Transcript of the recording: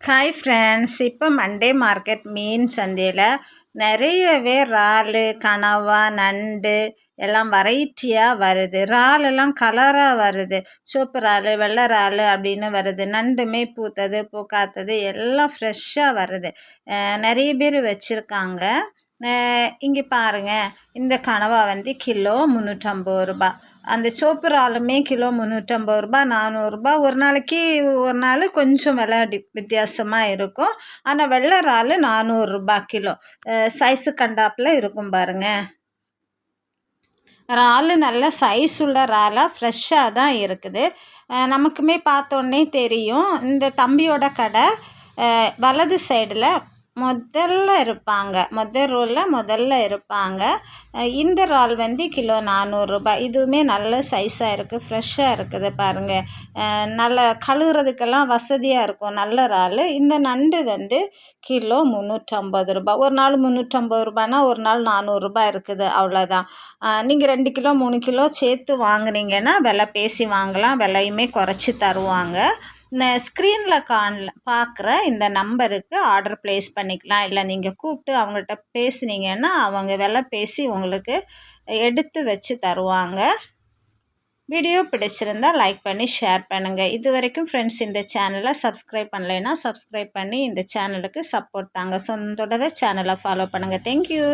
Hi friends, இப்போ Monday market மீன் சந்தையில் நிறையவே இறால், கனவா, நண்டு எல்லாம் வெரைட்டியாக வருது. இறாலெல்லாம் கலராக வருது. சிவப்பு இறால், வெள்ளை இறால் அப்படின்னு வருது. நண்டுமே பூத்தது பூக்காத்தது எல்லாம் ஃப்ரெஷ்ஷாக வருது. நிறைய பேர் வச்சுருக்காங்க. இங்கே பாருங்கள், இந்த கனவா கிலோ 350 ரூபா. அந்த சிவப்பு இறாலுமே கிலோ 350 ரூபா, 400 ரூபா. ஒரு நாளைக்கு ஒரு நாள் கொஞ்சம் விலை வித்தியாசமாக இருக்கும். ஆனால் வெள்ளை இறால் 400 ரூபா கிலோ. சைஸு கண்டாப்பில் இருக்கும் பாருங்கள். இறால் நல்ல சைஸ் உள்ள இறாலாக ஃப்ரெஷ்ஷாக தான் இருக்குது. நமக்குமே பார்த்தோன்னே தெரியும். இந்த தம்பியோட கடை வலது சைடில் முதல்ல இருப்பாங்க. முதல்ல இருப்பாங்க. இந்த இறால் கிலோ 400 ரூபா. இதுவுமே நல்ல சைஸாக இருக்குது, ஃப்ரெஷ்ஷாக இருக்குது பாருங்கள். நல்ல கழுவுறதுக்கெல்லாம் வசதியாக இருக்கும், நல்ல இறால். இந்த நண்டு கிலோ 350 ரூபா. ஒரு நாள் 350 ரூபானா ஒரு நாள் 400 ரூபா இருக்குது, அவ்வளோதான். நீங்கள் 2 கிலோ 3 கிலோ சேர்த்து வாங்குனீங்கன்னா விலை பேசி வாங்கலாம், விலையுமே குறைச்சி தருவாங்க. இந்த ஸ்க்ரீனில் பார்க்குற இந்த நம்பருக்கு ஆர்டர் ப்ளேஸ் பண்ணிக்கலாம். இல்லை நீங்கள் கூப்பிட்டு அவங்கள்ட்ட பேசுனீங்கன்னா அவங்க விலை பேசி உங்களுக்கு எடுத்து வச்சு தருவாங்க. வீடியோ பிடிச்சிருந்தா லைக் பண்ணி ஷேர் பண்ணுங்கள். இது வரைக்கும் ஃப்ரெண்ட்ஸ் இந்த சேனலை சப்ஸ்கிரைப் பண்ணலைன்னா சப்ஸ்கிரைப் பண்ணி இந்த சேனலுக்கு சப்போர்ட் தாங்க. தொடர சேனலை ஃபாலோ பண்ணுங்கள். தேங்க்யூ.